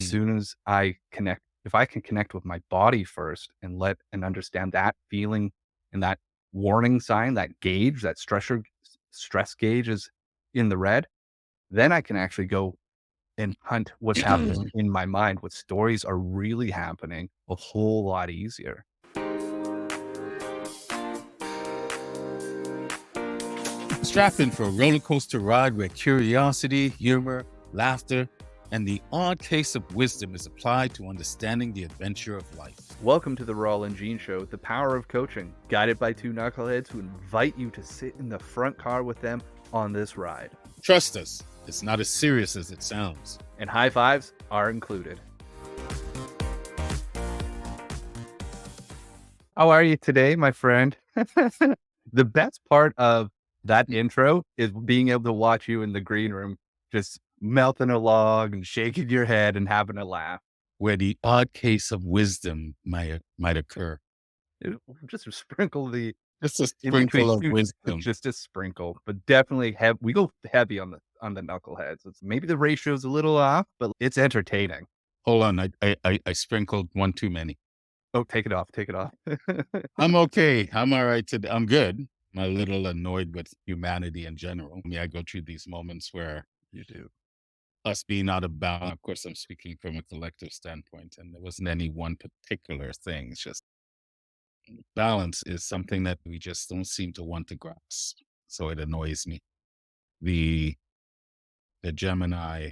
Mm. soon as if I can connect with my body first and understand that feeling and that warning sign, that gauge, that stress gauge is in the red, then I can actually go and hunt what's happening in my mind, what stories are really happening a whole lot easier. Strap in for a roller coaster ride where curiosity, humor, laughter, and the odd case of wisdom is applied to understanding the adventure of life. Welcome to the Rawle and Gene Show, the power of coaching, guided by two knuckleheads who invite you to sit in the front car with them on this ride. Trust us, it's not as serious as it sounds. And high fives are included. How are you today, my friend? The best part of that intro is being able to watch you in the green room, just melting along and shaking your head and having a laugh. Where the odd case of wisdom might occur. Just sprinkle the Just a in between sprinkle of two, wisdom. just a sprinkle, but definitely we go heavy on the knuckleheads. It's maybe the ratio's a little off, but it's entertaining. Hold on, I sprinkled one too many. Oh, take it off, take it off. I'm okay. I'm all right today. I'm good. I'm a little annoyed with humanity in general. I mean, I go through these moments where You do. us being out of balance. Of course, I'm speaking from a collective standpoint, and there wasn't any one particular thing. It's just balance is something that we just don't seem to want to grasp. So it annoys me. The the Gemini,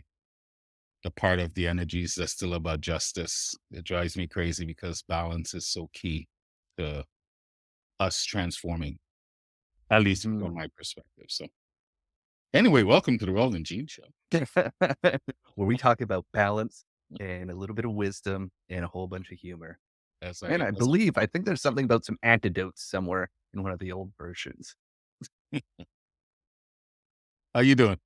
the part of the energies that's still about justice, it drives me crazy because balance is so key to us transforming, at least from Mm. my perspective. So anyway, welcome to the Roland Gene Show. Where we talk about balance and a little bit of wisdom and a whole bunch of humor. As And I as I think there's something about some antidotes somewhere in one of the old versions. how you doing?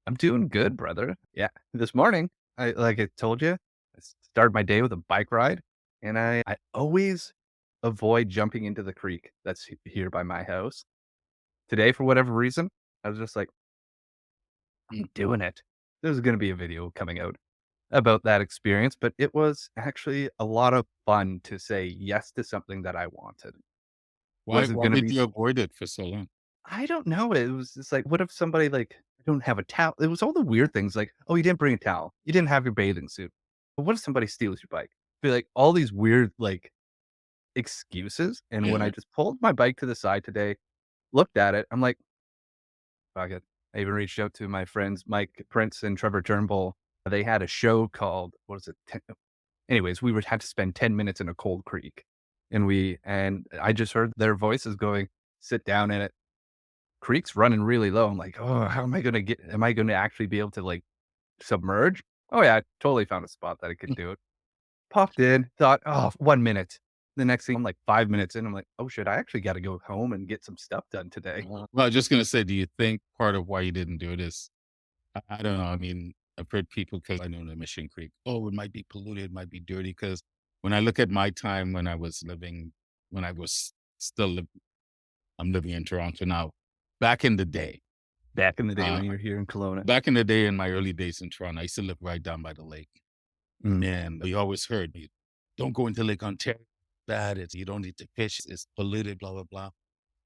I'm doing good, brother. Yeah. This morning, like I told you, I started my day with a bike ride, and I always avoid jumping into the creek that's here by my house. Today, for whatever reason, I was just like, I'm doing it. There's going to be a video coming out about that experience, but it was actually a lot of fun to say yes to something that I wanted. Why Was it why going to did be you avoid it for so long? I don't know. It was just like, what if somebody like, I don't have a towel? It was all the weird things like, oh, you didn't bring a towel. You didn't have your bathing suit. But what if somebody steals your bike? Be like all these weird like excuses. And when I Yeah. just pulled my bike to the side today, looked at it, I'm like, fuck it. I even reached out to my friends Mike Prince and Trevor Turnbull. They had a show called what was it? Anyways, we would have to spend 10 minutes in a cold creek. And I just heard their voices going, sit down in it. Creek's running really low. I'm like, "Oh, how am I gonna actually be able to, like, submerge?" Oh, yeah, I totally found a spot that I could do it. Popped in, thought, "Oh, 1 minute." The next thing, I'm like 5 minutes in, I'm like, "Oh, shit, I actually gotta go home and get some stuff done today." Well, I was just gonna say, do you think part of why you didn't do it is I don't know. I mean, I've heard people because I know the Mission Creek. Oh, it might be polluted, it might be dirty. Because when I look at my time when I was still I'm living in Toronto now. Back in the day, Back in the day uh, when you were here in Kelowna. back in the day, in my early days in Toronto, I used to live right down by the lake, Mm. and we always heard, "Don't go into Lake Ontario. Bad. You don't need to fish. It's polluted." Blah blah blah.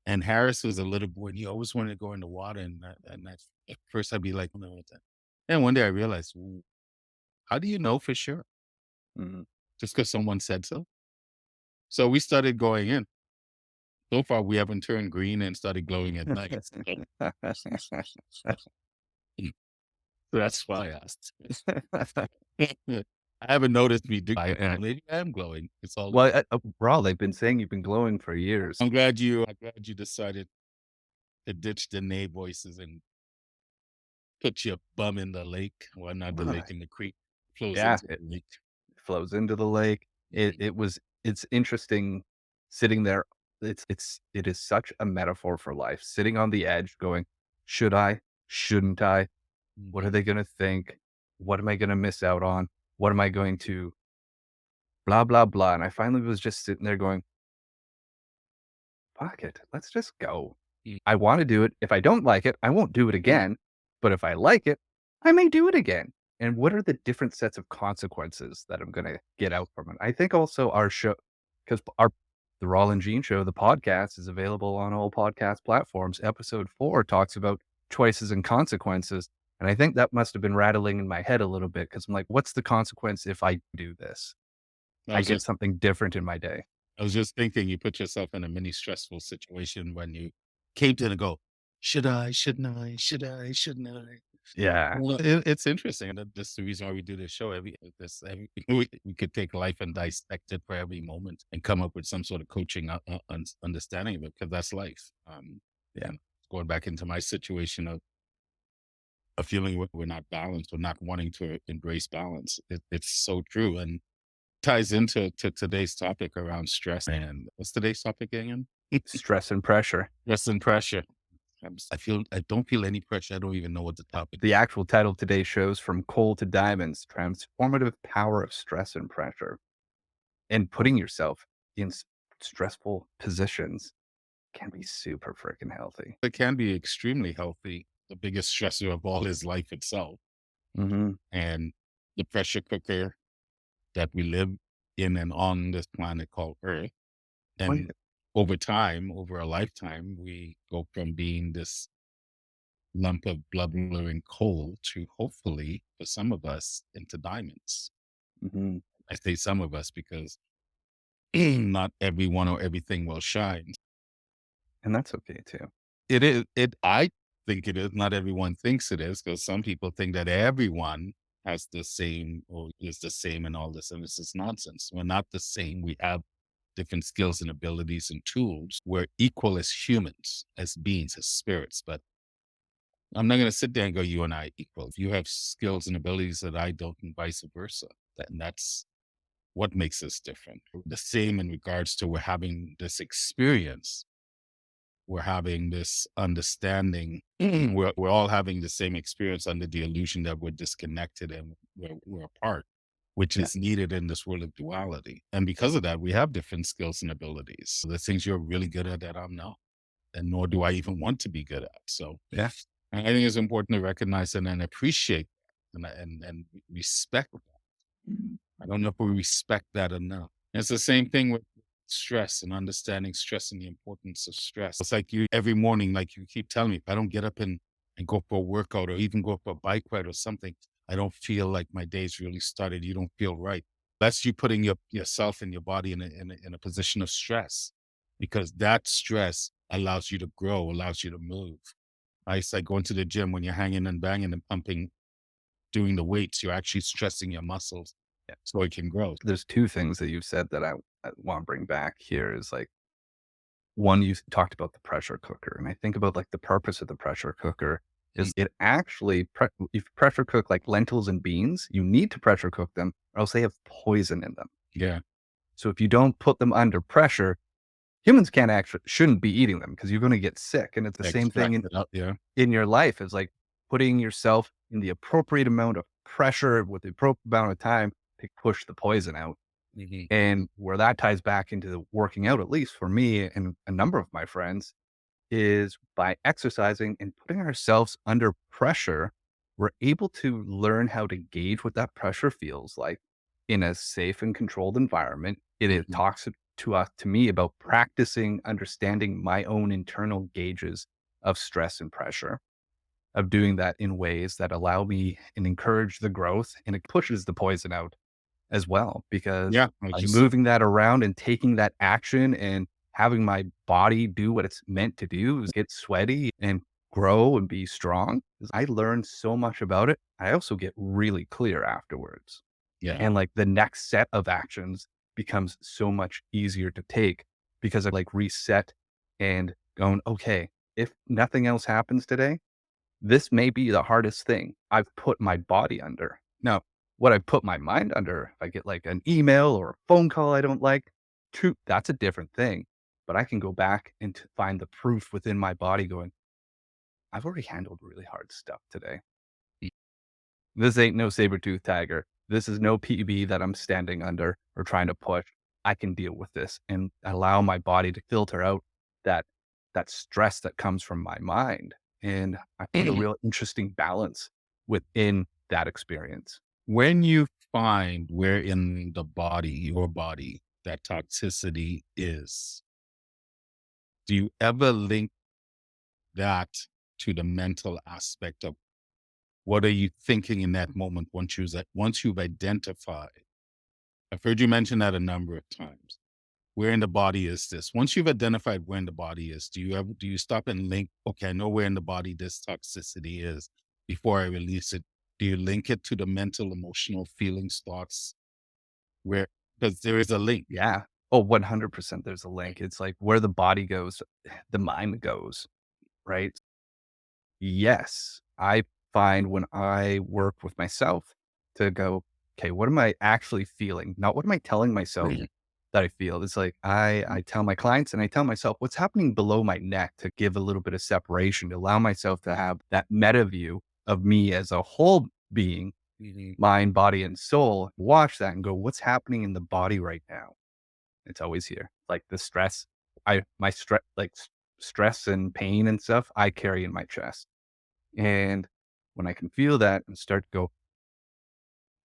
And Harris was a little boy, and he always wanted to go in the water. At first, I'd be like, "No." And one day I realized, how do you know for sure? Mhm. Just because someone said so? So we started going in. So far, we haven't turned green and started glowing at night. So that's why I asked. I haven't noticed me do. Maybe I am glowing. It's all good. Well, Raw, they've been saying you've been glowing for years. I'm glad you decided to ditch the nay voices and put your bum in the lake. Well, not the lake, in the creek. Flows Yeah, into the lake. flows into the lake. Mhm. It's interesting sitting there. It is such a metaphor for life. Sitting on the edge going, should I? Shouldn't I? What are Mhm. they gonna think? What am I gonna miss out on? What am I going to blah blah blah? And I finally was just sitting there going, fuck it, let's just go. Mm. I want to do it. If I don't like it, I won't do it Mm. again. But if I like it, I may do it again. And what are the different sets of consequences that I'm gonna get out from it? I think also our show, because our the Rawle and Gene Show, the podcast is available on all podcast platforms. Episode 4 talks about choices and consequences. And I think that must have been rattling in my head a little bit because I'm like, what's the consequence if I do this? I I was get just something different in my day. I was just thinking you put yourself in a mini stressful situation when you came to and go, should I, shouldn't I, should I, shouldn't I? Yeah. Well, it's interesting. And that's the reason why we do this show. We could take life and dissect it for every moment and come up with some sort of coaching understanding of it because that's life. Yeah. And going back into my situation of a feeling we're not balanced or not wanting to embrace balance. It's so true and ties into today's topic around stress. And what's today's topic again? Stress and pressure. Stress and pressure. I don't feel any pressure. I don't even know what the topic. The actual title of today's show is From Coal to Diamonds, Transformative Power of Stress and Pressure. And putting yourself in stressful positions can be super freaking healthy. It can be extremely healthy. The biggest stressor of all is life itself Mhm. and the pressure cooker that we live in and on this planet called Earth. Oh, yeah. And over time, over a lifetime, we go from being this lump of bubbling coal to hopefully, for some of us, into diamonds. Mhm. I say some of us because not everyone or everything will shine. And that's okay too. It is. I think it is. Not everyone thinks it is because some people think that everyone has the same or is the same and all this. And this is nonsense. We're not the same. We have different skills and abilities and tools. We're equal as humans, as beings, as spirits. But I'm not going to sit there and go, you and I equal. You have skills and abilities that I don't, and vice versa. And that's what makes us different. The same in regards to we're having this experience, we're having this understanding. We're all having the same experience under the illusion that we're disconnected and we're apart, which Yeah. is needed in this world of duality. And because of that, we have different skills and abilities. So the things you're really good at that I'm not, and nor do I even want to be good at. So Yeah. I think it's important to recognize and then appreciate and respect that. I don't know if we respect that enough. It's the same thing with stress and understanding stress and the importance of stress. It's like you every morning, like you keep telling me, if I don't get up and go for a workout or even go for a bike ride or something, I don't feel like my day's really started. You don't feel right. That's you putting yourself and your body in a position of stress because that stress allows you to grow, allows you to move. It's like going to the gym when you're hanging and banging and pumping, doing the weights, you're actually stressing your muscles Yeah. so it can grow. There's 2 things that you've said that I wanna bring back here is, like, one, you talked about the pressure cooker, and I think about, like, the purpose of the pressure cooker Mm, is it actually if you pressure cook, like, lentils and beans, you need to pressure cook them or else they have poison in them. yeah, So if you don't put them under pressure, humans can't actually shouldn't be eating them because you're gonna get sick, and it's the same thing extract it out, yeah. in your life is like putting yourself in the appropriate amount of pressure with the appropriate amount of time to push the poison out. Mhm. And where that ties back into the working out, at least for me and a number of my friends, is by exercising and putting ourselves under pressure, we're able to learn how to gauge what that pressure feels like in a safe and controlled environment. It Mhm. talks to me about practicing understanding my own internal gauges of stress and pressure, of doing that in ways that allow me and encourage the growth, and it pushes the poison out as well, because Yeah, I by just moving that around and taking that action and having my body do what it's meant to do is get sweaty and grow and be strong. I learned so much about it. I also get really clear afterwards. yeah. And like the next set of actions becomes so much easier to take because I like reset and going, okay, if nothing else happens today, this may be the hardest thing I've put my body under. Now, what I put my mind under, if I get like an email or a phone call I don't like, true, that's a different thing. But I can go back and find the proof within my body going, I've already handled really hard stuff today. Mm, This ain't no saber tooth tiger. This is no PB that I'm standing under or trying to push. I can deal with this and allow my body to filter out that that stress that comes from my mind. And I found a real interesting balance within that experience. When you find where in the body, your body, that toxicity is, do you ever link that to the mental aspect of what are you thinking in that moment once you've identified? I've heard you mention that a number of times. Where in the body is this? Once you've identified where in the body is, do you stop and link, okay, I know where in the body this toxicity is before I release it. Do you link it to the mental, emotional feelings, thoughts, where because there is a link. Yeah. Oh, 100% there's a link. It's like where the body goes, the mind goes, right? Yes, I find when I work with myself to go, okay, what am I actually feeling? Not what am I telling myself that I feel. It's like I tell my clients and I tell myself what's happening below my neck to give a little bit of separation, to allow myself to have that meta view of me as a whole being, Mhm. mind, body, and soul. Watch that and go, what's happening in the body right now? It's always here. Like the stress, my stress, stress and pain and stuff, I carry in my chest. And when I can feel that and start to go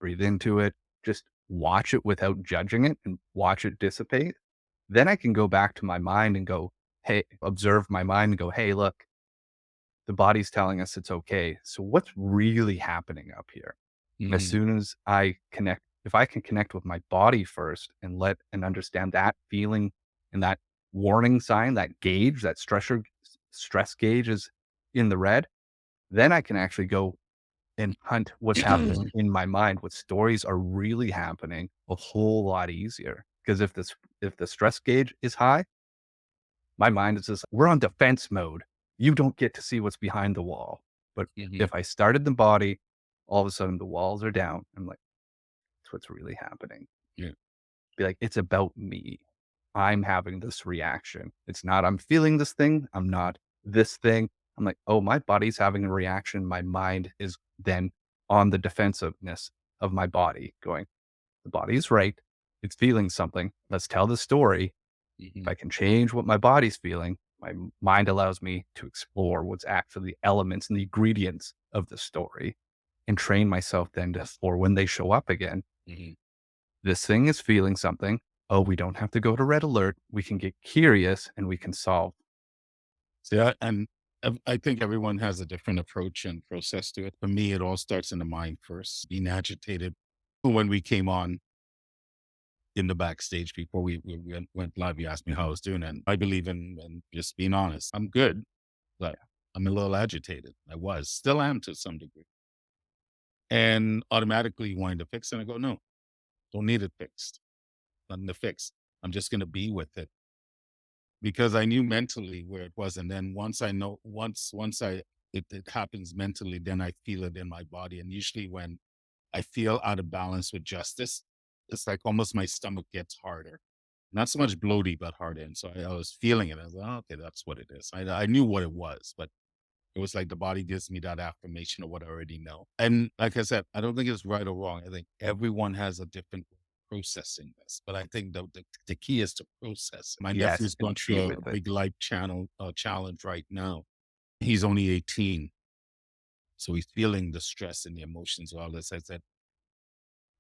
breathe into it, just watch it without judging it and watch it dissipate, then I can go back to my mind and go, hey, observe my mind and go, hey, look, the body's telling us it's okay. So what's really happening up here? As Mhm. soon as I connect, if I can connect with my body first and let and understand that feeling and that warning sign, that gauge, that stress gauge is in the red, then I can actually go and hunt what's happening in my mind, what stories are really happening a whole lot easier. Because if the stress gauge is high, my mind is just, we're on defense mode. You don't get to see what's behind the wall. But Mhm. if I started the body, all of a sudden the walls are down. I'm like, that's what's really happening. Yeah. Be like, it's about me. I'm having this reaction. It's not, I'm feeling this thing. I'm not this thing. I'm like, oh, my body's having a reaction. My mind is then on the defensiveness of my body, going, the body is right. It's feeling something. Let's tell the story. If Mhm. I can change what my body's feeling, my mind allows me to explore what's actually the elements and the ingredients of the story and train myself then to, for when they show up again, Mhm. this thing is feeling something. Oh, we don't have to go to red alert. We can get curious and we can solve. See, I think everyone has a different approach and process to it. For me, it all starts in the mind first. Being agitated when we came on in the backstage before we went live, you asked me how I was doing, and I believe in just being honest. I'm good, but I'm a little agitated. I was, still am to some degree, and automatically wanting to fix it. And I go, no, don't need it fixed. Nothing to fix. I'm just going to be with it because I knew mentally where it was, and then once I know, once I it happens mentally, then I feel it in my body, and usually when I feel out of balance with justice, it's like almost my stomach gets harder. Not so much bloaty, but harder. And so I was feeling it. I was like, "Oh, okay, that's what it is." I knew what it was, but it was like the body gives me that affirmation of what I already know. And like I said, I don't think it's right or wrong. I think everyone has a different way of processing this, but I think the key is to process. My Yes. nephew's And going be through a with it. big life challenge right now. He's only 18, so he's feeling the stress and the emotions, all this. I said,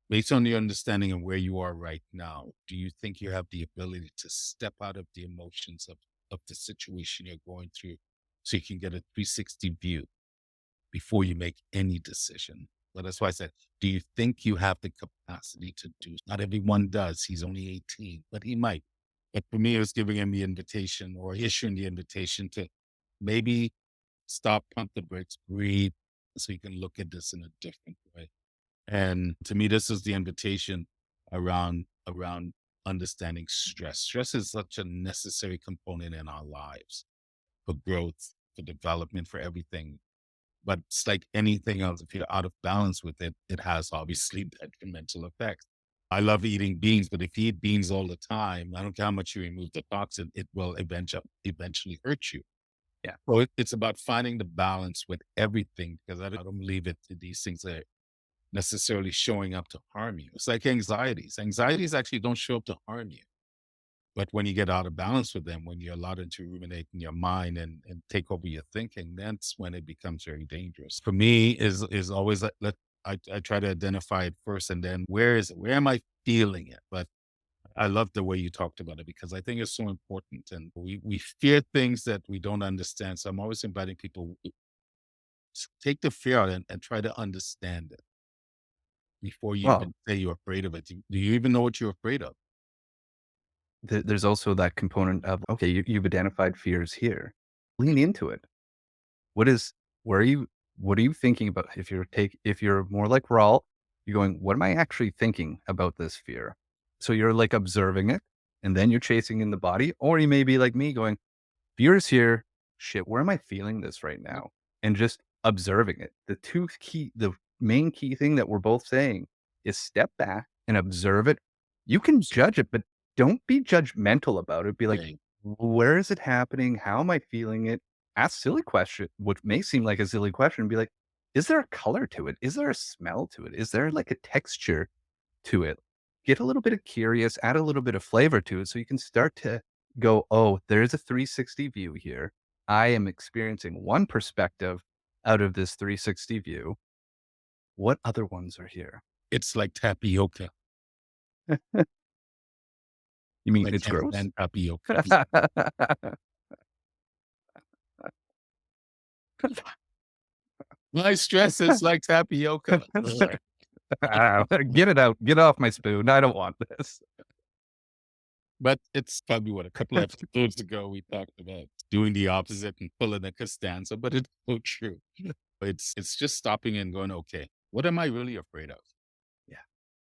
based on your understanding of where you are right now, do you think you have the ability to step out of the emotions of the situation you're going through so you can get a 360 view before you make any decision? Well, that's why I said, do you think you have the capacity to do? Not everyone does. He's only 18, but he might. But for me, it was giving him the invitation or issuing the invitation to maybe stop, pump the brakes, breathe, so you can look at this in a different way. And to me, this is the invitation around understanding stress. Stress is such a necessary component in our lives for growth, for development, for everything. But it's like anything else. If you're out of balance with it, it has obviously detrimental effects. I love eating beans, but if you eat beans all the time, I don't care how much you remove the toxin, it will eventually hurt you. Yeah. So it's about finding the balance with everything because I don't believe it. These things are necessarily showing up to harm you. It's like anxieties. Anxieties actually don't show up to harm you. But when you get out of balance with them, when you're allowed to ruminate in your mind and take over your thinking, that's when it becomes very dangerous. For me, is always let I try to identify it first and then where is it? Where am I feeling it? But I love the way you talked about it because I think it's so important. And we fear things that we don't understand. So I'm always inviting people take the fear out and try to understand it before you Well, even say you're afraid of it. Do you even know what you're afraid of? there's also that component of, okay, you've identified fears here. Lean into it. What is where are you what are you thinking about? If you're more like Rawle, you're going, what am I actually thinking about this fear? So you're like observing it and then you're chasing in the body. Or you may be like me going, fear is here. Shit, where am I feeling this right Yep. now? And just observing it. The main key thing that we're both saying is step back and observe it. You can judge it, but don't be judgmental about it. Be like, Right. where is it happening? How am I feeling it? Ask silly question, which may seem like a silly question. Be like, is there a color to it? Is there a smell to it? Is there like a texture to it? Get a little bit of curious, add a little bit of flavor to it so you can start to go, oh, there's a 360 view here. I am experiencing one perspective out of this 360 view. What other ones are here? It's like tapioca. You mean I it's can't gross? stand tapioca. My stress is like tapioca. Ugh. Get it out. Get off my spoon. I don't want this. But it's probably what a couple of episodes ago we talked about doing the opposite and pulling a Costanza, but it's so true. It's just stopping and going, okay, what am I really afraid of? Yeah.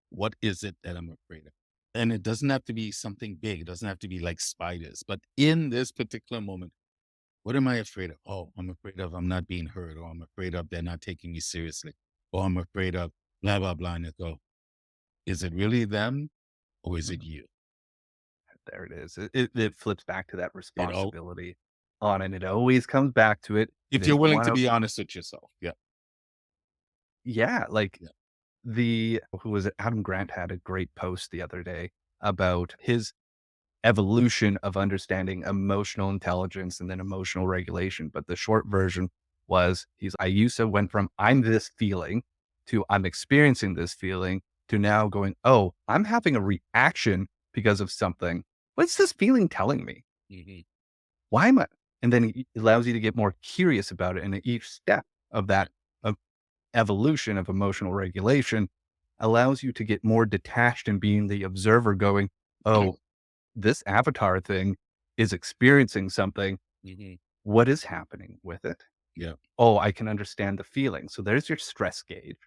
What is it that I'm afraid of? And it doesn't have to be something big. It doesn't have to be like spiders. But in this particular moment, what am I afraid of? Oh, I'm afraid of I'm not being heard, or I'm afraid of they're not taking me seriously, or I'm afraid of blah, blah, blah. And I go, is it really them or is it Mhm. you? There it is. It flips back to that You know, responsibility on, and it always comes back to it. It if you're is willing to one of, be honest with yourself. Yeah. yeah, like Yeah. the who was it? Adam Grant had a great post the other day about his evolution of understanding emotional intelligence and then emotional regulation. But the short version was I used to went from I'm this feeling to I'm experiencing this feeling to now going, oh, I'm having a reaction because of something. What's this feeling telling me? Hmm. Why am I? And then it allows you to get more curious about it. And at each step of that of evolution of emotional regulation allows you to get more detached and being the observer going, oh, this avatar thing is experiencing something. Hmm. What is happening with it? Yeah. Oh, I can understand the feeling. So there's your stress gauge.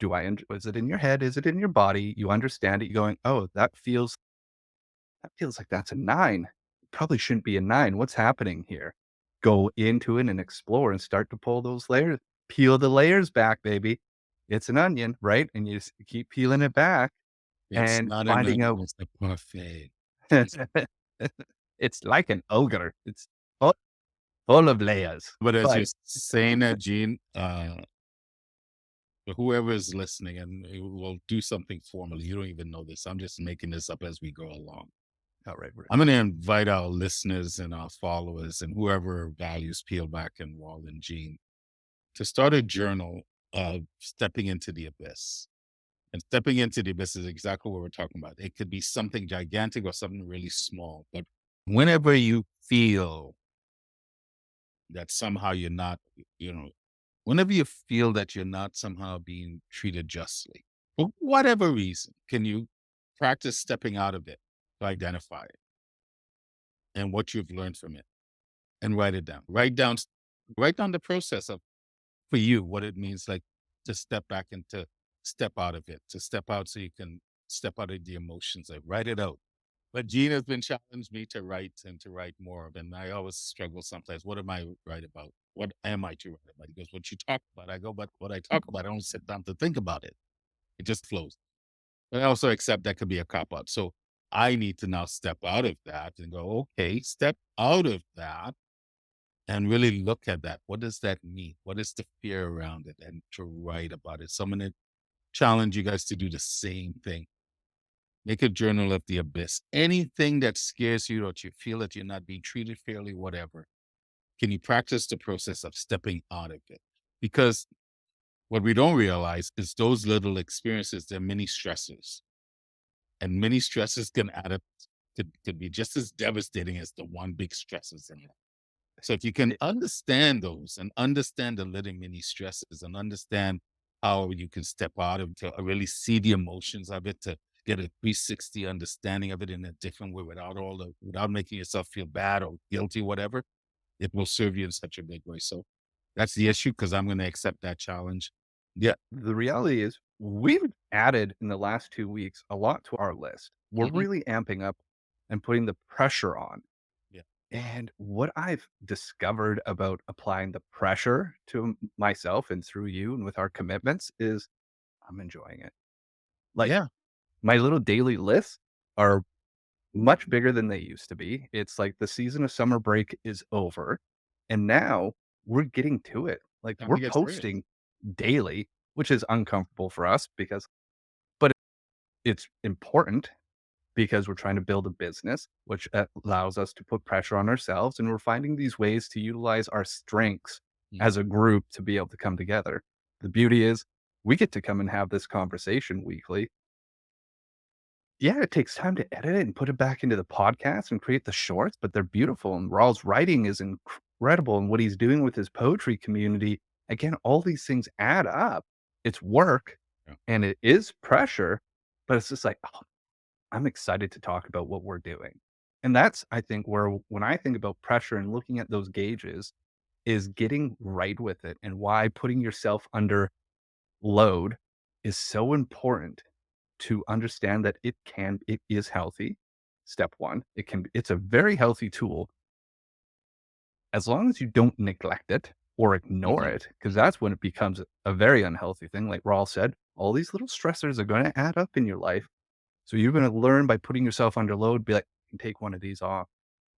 Is it in your head? Is it in your body? You understand it. You're going, oh, that feels like that's a 9. Probably shouldn't be a 9. What's happening here? Go into it and explore and start to pull those layers, peel the layers back, baby. It's an onion, right? And you just keep peeling it back It's and not an finding onion, out it's a parfait. it's like an ogre. It's full, full of layers. But as you're But saying that, Gene, whoever is listening and will do something formally, you don't even know this. I'm just making this up as we go along. oh, right. I'm going to invite our listeners and our followers and whoever values Peel Back and Wall and Gene to start a journal of stepping into the abyss. And stepping into the abyss is exactly what we're talking about. It could be something gigantic or something really small. But whenever you feel that somehow you're not, you know, whenever you feel that you're not somehow being treated justly, for whatever reason, can you practice stepping out of it to identify it and what you've learned from it and write it down? Write down the process of for you what it means like to step back and to step out of it, to step out so you can step out of the emotions. Like write it out. But Gene has been challenged me to write and to write more of, and I always struggle sometimes. What am I write about? What am I to write about? He goes, "What you talk about?" I go, "But what I talk about, I don't sit down to think about it. It just flows." But I also accept that could be a cop out. So I need to now step out of that and go, okay, step out of that and really look at that. What does that mean? What is the fear around it? And to write about it. So I'm going to challenge you guys to do the same thing. Make a journal of the abyss. Anything that scares you or you feel that you're not being treated fairly, whatever. Can you practice the process of stepping out of it? Because What we don't realize is those little experiences, they're mini stressors, and mini stresses can add up, could be just as devastating as the one big stresses in it. So if you can It understand those and understand the little mini stresses and understand how you can step out of to really see the emotions of it, to get a 360 understanding of it in a different way without making yourself feel bad or guilty, whatever, it will serve you in such a big way. So that's the issue because I'm going to accept that challenge. Yeah. the reality is we've added in the last 2 weeks a lot to our list. We're Hmm. really amping up and putting the pressure on. Yeah. And what I've discovered about applying the pressure to myself and through you and with our commitments is I'm enjoying it. Like Yeah. my little daily lists are much bigger than they used to be. It's like the season of summer break is over. And now we're getting to it. Like Time we're to get serious. posting daily, which is uncomfortable for us because, but it's important because we're trying to build a business, which allows us to put pressure on ourselves. And we're finding these ways to utilize our strengths as Mhm. a group to be able to come together. The beauty is we get to come and have this conversation weekly. Yeah, it takes time to edit it and put it back into the podcast and create the shorts, but they're beautiful. And Rawls' writing is incredible. And what he's doing with his poetry community, again, all these things add up. It's work Yeah. and it is pressure, but it's just like, oh, I'm excited to talk about what we're doing. And that's, I think, where when I think about pressure and looking at those gauges, is getting right with it and why putting yourself under load is so important to understand that it is healthy. Step one, it's a very healthy tool as long as you don't neglect it or ignore Mhm. it, because Mhm. that's when it becomes a very unhealthy thing. Like Rawl said, all these little stressors are going to add up in your life. So you're going to learn by putting yourself under load, be like, "I can take one of these off."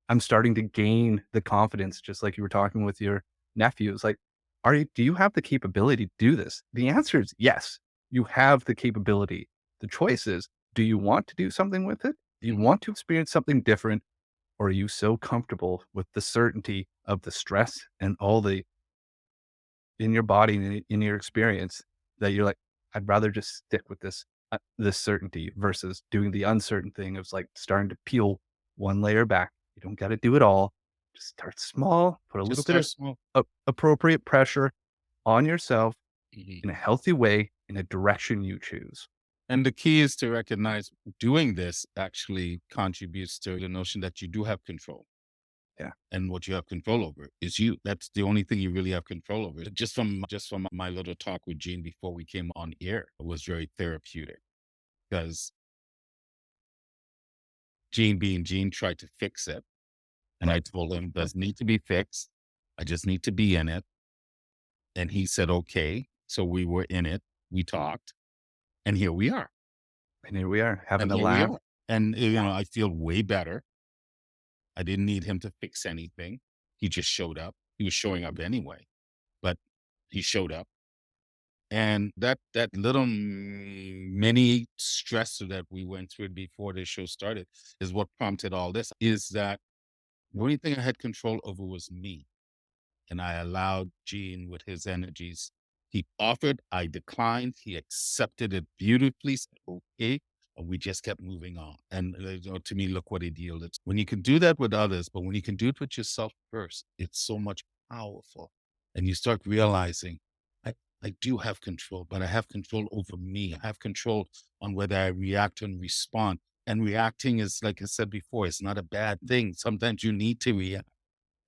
I'm starting to gain the confidence, just like you were talking with your nephew. It's like, do you have the capability to do this? The answer is yes, you have the capability. The choice is, do you want to do something with it? Do you Mhm. want to experience something different? Or are you so comfortable with the certainty of the stress and all the in your body and in your experience that you're like, I'd rather just stick with this certainty versus doing the uncertain thing of like starting to peel one layer back. You don't got to do it all. Just start small, put a Just little bit start of small. appropriate pressure on yourself Mhm. in a healthy way in a direction you choose. And the key is to recognize doing this actually contributes to the notion that you do have control. Yeah. And what you have control over is you. That's the only thing you really have control over. Just from my little talk with Gene before we came on air, it was very therapeutic because Gene being Gene tried to fix it. And I told him, doesn't need to be fixed. I just need to be in it. And he said, okay. So we were in it. We talked. And here we are. And here we are having And a here we laugh. are. And, I feel way better. I didn't need him to fix anything. He just showed up. He was showing up anyway, but he showed up. And that little mini stressor that we went through before the show started is what prompted all this. Is that the only thing I had control over was me. And I allowed Gene with his energies. He offered, I declined. He accepted it beautifully, said, okay. And we just kept moving on. And to me, look what it yielded. When you can do that with others, but when you can do it with yourself first, it's so much powerful. And you start realizing, I, I do have control, but I have control over me. I have control on whether I react and respond. And reacting is, like I said before, it's not a bad thing. Sometimes you need to react,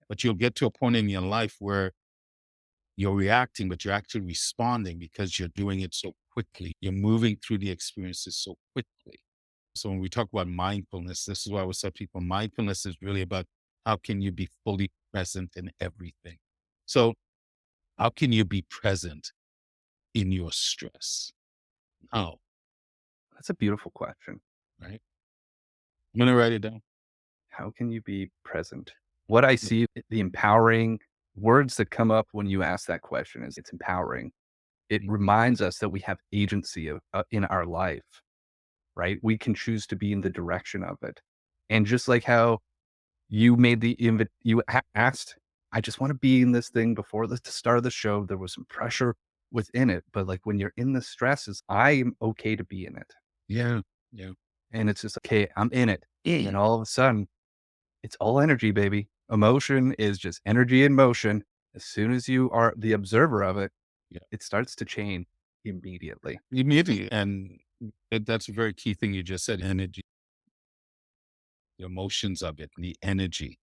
but you'll get to a point in your life where you're reacting, but you're actually responding because you're doing it so quickly. You're moving through the experiences so quickly. So when we talk about mindfulness, this is why I always tell people mindfulness is really about how can you be fully present in everything. So how can you be present in your stress? How, That's a beautiful question. right? I'm going to write it down. How can you be present? What I see, the empowering words that come up when you ask that question is it's empowering. It Mhm. reminds us that we have agency in our life, right? We can choose to be in the direction of it. And just like how you made you asked, I just want to be in this thing before the start of the show. There was some pressure. within it, but, like, when you're in the stress is I'm okay to be in it. Yeah. Yeah. And it's just, "Okay, I'm in it." And then all of a sudden, it's all energy, baby. Emotion is just energy in motion. As soon as you are the observer of it, Yeah. it starts to change immediately. Immediately. And that's a very key thing you just said, energy, the emotions of it, the energy.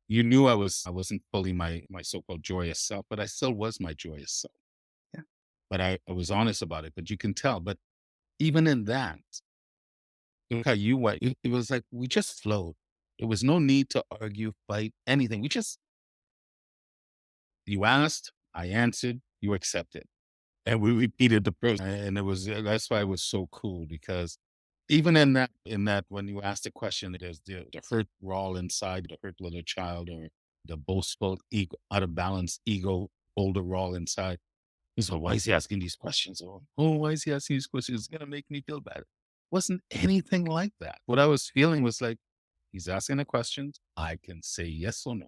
You knew I wasn't fully my so-called joyous self, but I still was my joyous self. Yeah. But I was honest about it, but you can tell. But even in that, look how you went. It was like we just flowed. There was no need to argue, fight, anything. We just you asked, I answered, you accepted. And we repeated the process. And it was that's why it was so cool because even in that when you ask the question, there's the hurt raw inside, the hurt little child, or the boastful ego, out of balance ego, older raw inside. He's like, why is he asking these questions? Or, oh, why is he asking these questions? It's gonna make me feel bad. Wasn't anything like that. What I was feeling was like, he's asking the questions. I can say yes or no.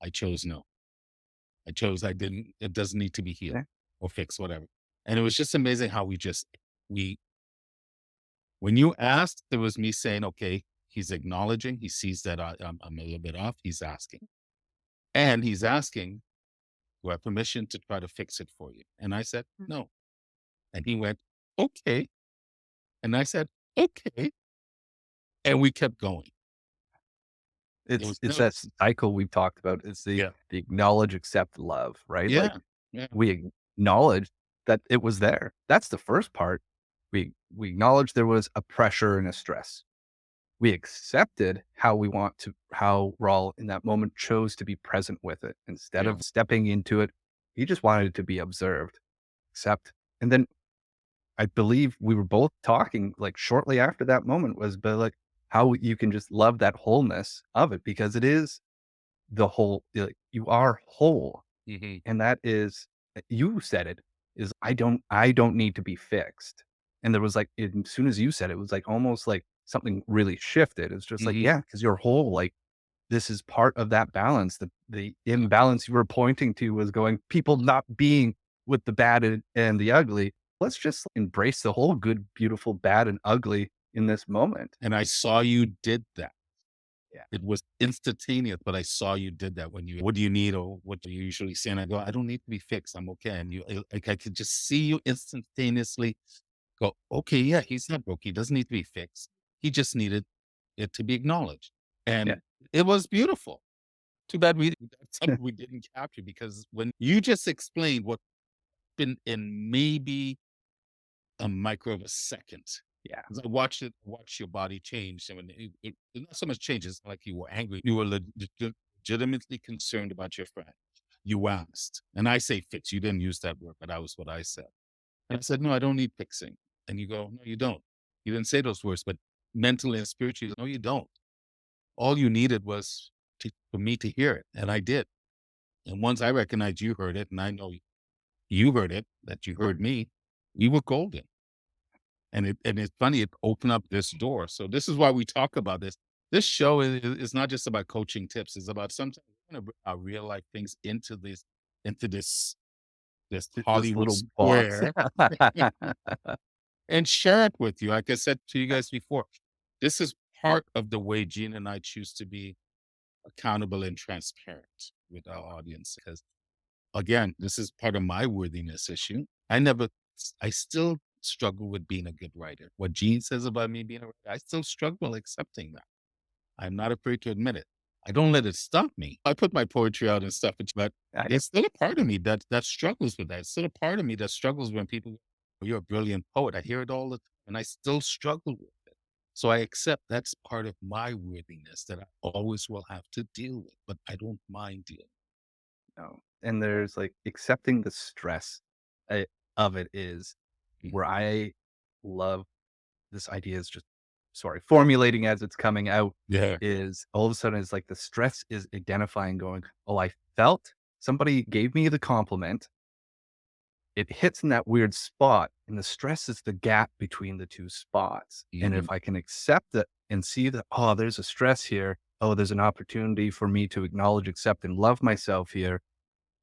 I chose no. I chose I didn't. It doesn't need to be healed Yeah. or fixed, whatever. And it was just amazing how we when you asked, there was me saying, okay, he's acknowledging, he sees that I'm a little bit off. He's asking, and he's asking, do I have permission to try to fix it for you? And I said no, and he went, okay, and I said okay, and we kept going. There was It's no, that cycle we've talked about. It's yeah, the acknowledge, accept, love, right? Like, yeah, yeah, we acknowledge that it was there. That's the first part. We acknowledge there was a pressure and a stress. We accepted how Rawl in that moment chose to be present with it. Instead yeah, of stepping into it, he just wanted it to be observed, accept. And then I believe we were both talking like shortly after that moment was but like how you can just love that wholeness of it because it is the whole like, you are whole. hmm, And that is you said it, is I don't need to be fixed. And there was like as soon as you said it was like almost like something really shifted. It's just like, hmm, yeah, because you're whole. Like this is part of that balance. The imbalance you were pointing to was going people not being with the bad and the ugly. Let's just embrace the whole good, beautiful, bad, and ugly in this moment. and I saw you did that. Yeah. It was instantaneous, but I saw you did that when you, what do you need or what do you usually say? And I go, I don't need to be fixed. I'm okay. And like, I could just see you instantaneously go, okay, yeah, he's not broke. He doesn't need to be fixed. He just needed it to be acknowledged. Yeah. And it was beautiful. Too bad that's something we didn't capture because when you just explained what been in maybe a micro of a second. Yeah. 'Cause I watched it, watch your body change. And when it not so much changes, like you were angry, you were legitimately concerned about your friend. You asked, and I say fix. You didn't use that word, but that was what I said. And I said, no, I don't need fixing. And you go, no, you don't. You didn't say those words, but mentally and spiritually, no, you don't. All you needed was for me to hear it, and I did. And once I recognized you heard it, and I know you heard it, that you heard me, we were golden. And it's funny, it opened up this door. So this is why we talk about this. This show is not just about coaching tips. It's about sometimes we're gonna bring our real life things into this This Hollywood little box. square and share it with you. Like I said to you guys before, this is part of the way Gene and I choose to be accountable and transparent with our audience. Because again, this is part of my worthiness issue. I still struggle with being a good writer. What Gene says about me being a writer, I still struggle accepting that. I'm not afraid to admit it. I don't let it stop me. I put my poetry out and stuff, but I know. it's still a part of me that struggles with that. It's still a part of me that struggles when people, "Oh, you're a brilliant poet." I hear it all the time, and I still struggle with it. So I accept that's part of my worthiness that I always will have to deal with, but I don't mind dealing. No. And there's like accepting the stress uh, of it is Mhm. where I love this idea is just sorry, formulating as it's coming out Yeah. is all of a sudden it's like the stress is identifying going, oh, I felt somebody gave me the compliment. It hits in that weird spot, and the stress is the gap between the two spots. And Mhm. if I can accept it and see that, oh, there's a stress here. Oh, there's an opportunity for me to acknowledge, accept, and love myself here.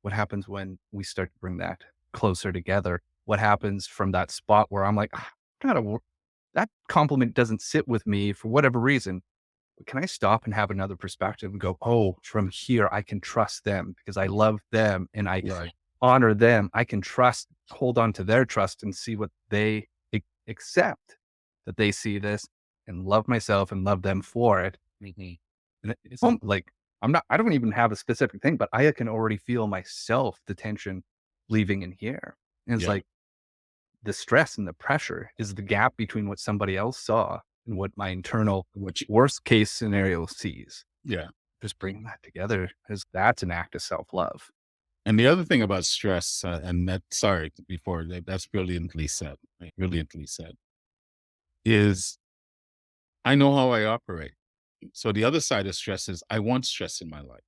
What happens when we start to bring that? closer together. What happens from that spot where I'm like, "Ah, gotta wor that compliment doesn't sit with me for whatever reason, but can I stop and have another perspective and go, "Oh, from here, I can trust them because I love them and I Right. honor them. I can trust, hold on to their trust and see what they accept that they see this and love myself and love them for it." Mhm. And it's like, I don't even have a specific thing, but I can already feel myself, the tension leaving in here. And it's Yeah. like the stress and the pressure is the gap between what somebody else saw and what my internal Which worst case scenario sees. yeah. Just bringing that together is that's an act of self love. And the other thing about stress, and that sorry before that's brilliantly said, right, brilliantly said, is I know how I operate. So the other side of stress is I want stress in my life,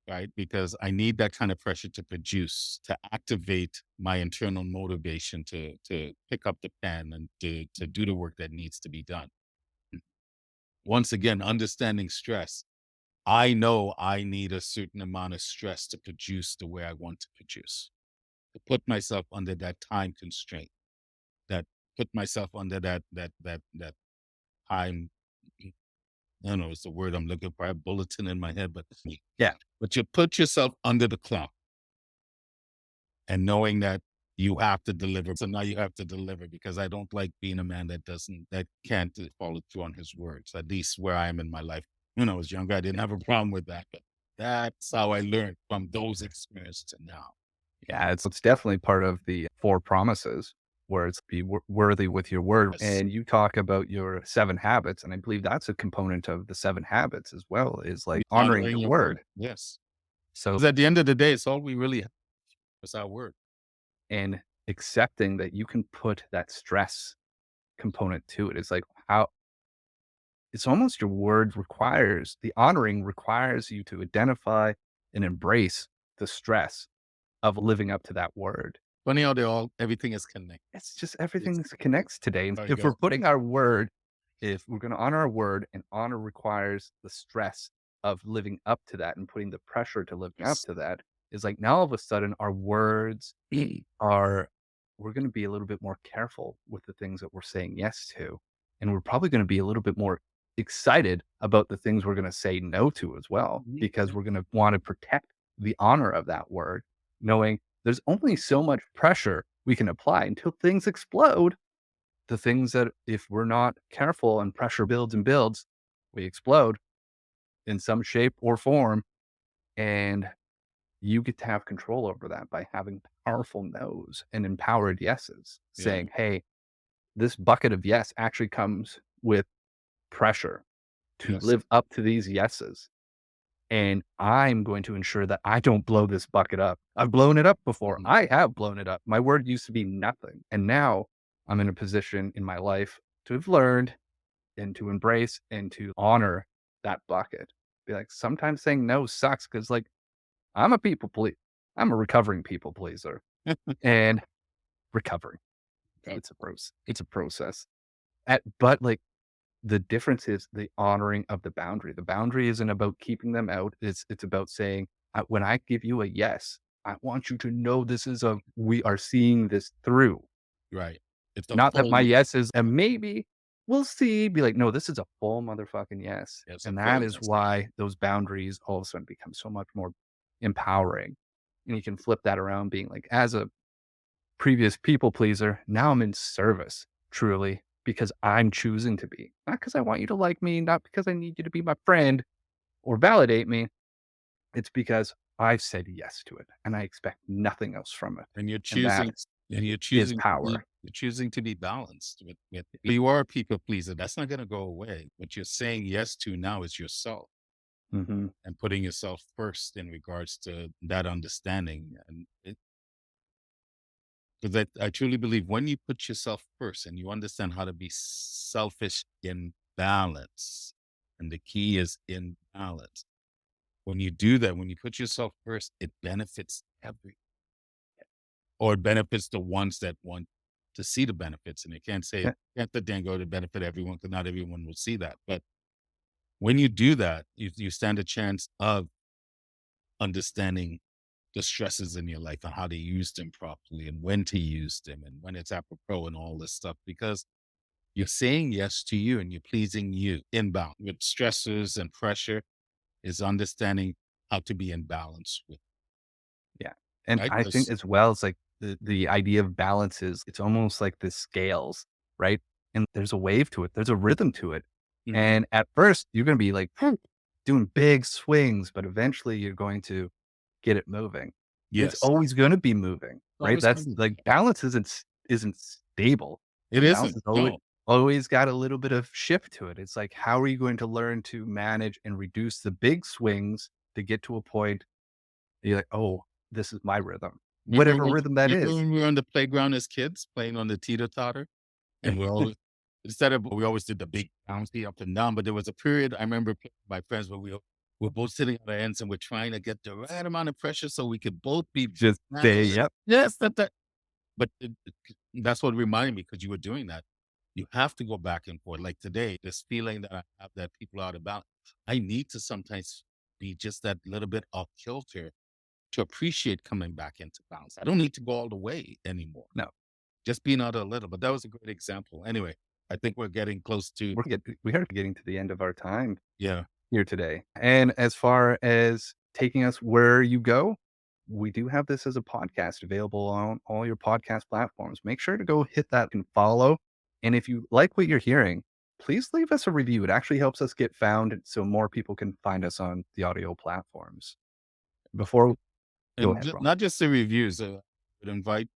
right? Because I need that kind of pressure to produce, to activate my internal motivation to pick up the pen and to do the work that needs to be done. Once again, understanding stress, I know I need a certain amount of stress to produce the way I want to produce, to put myself under that time constraint, that put myself under that time. I don't know, it's the word I'm looking for. I have bulletin in my head, Yeah. but you put yourself under the clock and knowing that you have to deliver. So now you have to deliver because I don't like being a man that can't follow through on his words, at least where I am in my life. When I was younger, I didn't have a problem with that, but that's how I learned from those experiences to now. Yeah. It's definitely part of the four promises where it's be worthy with your word. Yes. And you talk about your seven habits. And I believe that's a component of the seven habits as well, is like honoring Honoring your your word. word. Yes. So, 'Cause at the end of the day, it's all we really have is our word. and accepting that you can put that stress component to it. It's like how it's almost your word requires the honoring requires you to identify and embrace the stress of living up to that word. Funny how everything is connected. It's just It's everything connects today. And there you if we're go. putting our word, if we're going to honor our word and honor requires the stress of living up to that and putting the pressure to living up Yes. to that, is like now all of a sudden our words are, we're going to be a little bit more careful with the things that we're saying yes to. And we're probably going to be a little bit more excited about the things we're going to say no to as well, Mhm. because Yeah. we're going to want to protect the honor of that word, knowing there's only so much pressure we can apply until things explode. The things that if we're not careful and pressure builds and builds, we explode in some shape or form. And you get to have control over that by having powerful no's and empowered yeses, Yeah. saying, hey, this bucket of yes actually comes with pressure to Yes. live up to these yeses. And I'm going to ensure that I don't blow this bucket up. I've blown it up before. Mhm. I have blown it up. My word used to be nothing. And now I'm in a position in my life to have learned and to embrace and to honor that bucket. Be like, sometimes saying no sucks because, like, I'm a people pleaser. I'm a recovering people pleaser and recovering. Yeah. It's a process. But like, the difference is the honoring of the boundary. The boundary isn't about keeping them out. It's about saying, when I give you a yes, I want you to know this is a we are seeing this through. Right. It's a Not that my full yes is a maybe. We'll see. Be like, no, this is a full motherfucking yes. it's a And that full is yes. why those boundaries all of a sudden become so much more empowering. And you can flip that around, being like, as a previous people pleaser, now I'm in service, truly, because I'm choosing to be. Not because I want you to like me, not because I need you to be my friend or validate me. It's because I've said yes to it and I expect nothing else from it. And And that you're is choosing to be power. balanced with you are a people pleaser. That's not gonna go away. What you're saying yes to now is yourself Hmm. and putting yourself first in regards to that understanding. And it because I truly believe when you put yourself first and you understand how to be selfish in balance, and the key is in balance. When you do that, when you put yourself first, it benefits every or it benefits the ones that want to see the benefits. And you can't say Yeah. can't the then go to benefit everyone because not everyone will see that. But when you do that, you stand a chance of understanding the stresses in your life and how to use them properly and when to use them and when it's apropos and all this stuff because you're saying yes to you and you're pleasing you inbound with stressors and pressure is understanding how to be in balance with, Yeah. And right? I think as well, it's like the idea of balance is it's almost like the scales, right? And there's a wave to it. There's a rhythm to it. Mhm. And at first you're going to be like doing big swings, but eventually you're going to get it moving. It's Yes. always going to be moving, right? Always That's gonna be. like balance isn't stable. It Balance isn't. is No. always got a little bit of shift to it. It's like, how are you going to learn to manage and reduce the big swings to get to a point you're like, "Oh, this is my rhythm." Whatever rhythm that You remember is. when we were on the playground as kids playing on the teeter-totter? And we're always instead of we always did the big bouncy up and down, but there was a period I remember playing with my friends where we're both sitting on the ends and we're trying to get the right amount of pressure so we could both be Just say, balanced. "Yep." Yes, that. But that's what reminded me because you were doing that. You have to go back and forth. Like today, this feeling that I have that people are out of balance. I need to sometimes be just that little bit off kilter to appreciate coming back into balance. I don't need to go all the way anymore. No, Just being out a little. But that was a great example. Anyway, I think we're getting close to we are getting to the end of our time yeah. here today. And as far as taking us where you go, we do have this as a podcast available on all your podcast platforms. Make sure to go hit that and follow. And if you like what you're hearing, please leave us a review. It actually helps us get found so more people can find us on the audio platforms. Before Go And ahead, Ron. not just the reviews. I would invite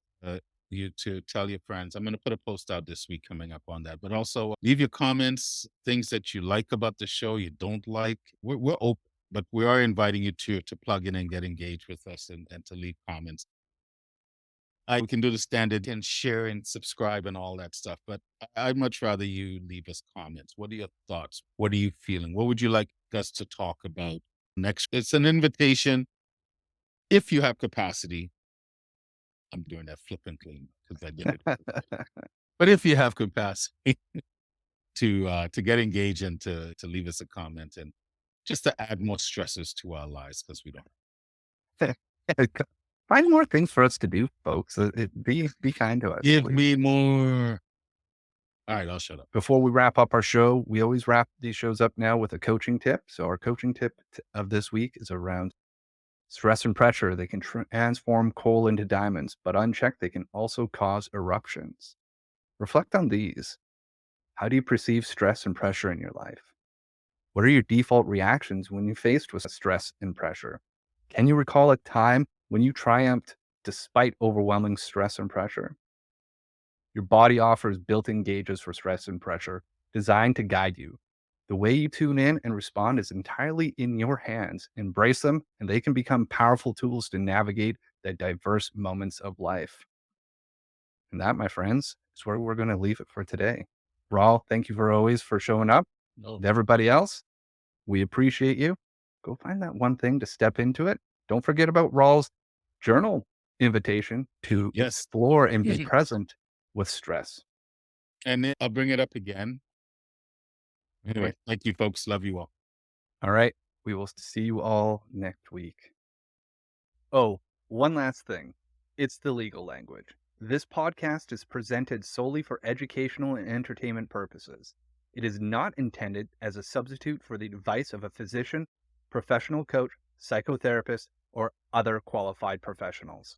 you to tell your friends. I'm going to put a post out this week coming up on that, but also leave your comments, things that you like about the show, you don't like. We're open, but we are inviting you to plug in and get engaged with us and to leave comments. I we can do the standard and share and subscribe and all that stuff, but I'd much rather you leave us comments. What are your thoughts? What are you feeling? What would you like us to talk about next? It's an invitation if you have capacity. I'm doing that flippantly because I did it. But if you have capacity to get engaged and to leave us a comment and just to add more stresses to our lives because we don't. Find more things for us to do, folks. Be kind to us, Give please. me more. All right, I'll shut up. Before we wrap up our show, we always wrap these shows up now with a coaching tip. So our coaching tip of this week is around stress and pressure. They can transform coal into diamonds, but unchecked, they can also cause eruptions. Reflect on these. How do you perceive stress and pressure in your life? What are your default reactions when you're faced with stress and pressure? Can you recall a time when you triumphed despite overwhelming stress and pressure? Your body offers built in gauges for stress and pressure designed to guide you. The way you tune in and respond is entirely in your hands. Embrace them, and they can become powerful tools to navigate the diverse moments of life. And that, my friends, is where we're going to leave it for today. Rawl, thank you for always for showing up. No. With everybody else, we appreciate you. Go find that one thing to step into it. Don't forget about Rawl's journal invitation to Yes. explore and be present with stress. And then I'll bring it up again. Anyway, Okay. thank you, folks. Love you all. All right. We will see you all next week. Oh, one last thing. It's the legal language. This podcast is presented solely for educational and entertainment purposes. It is not intended as a substitute for the advice of a physician, professional coach, psychotherapist, or other qualified professionals.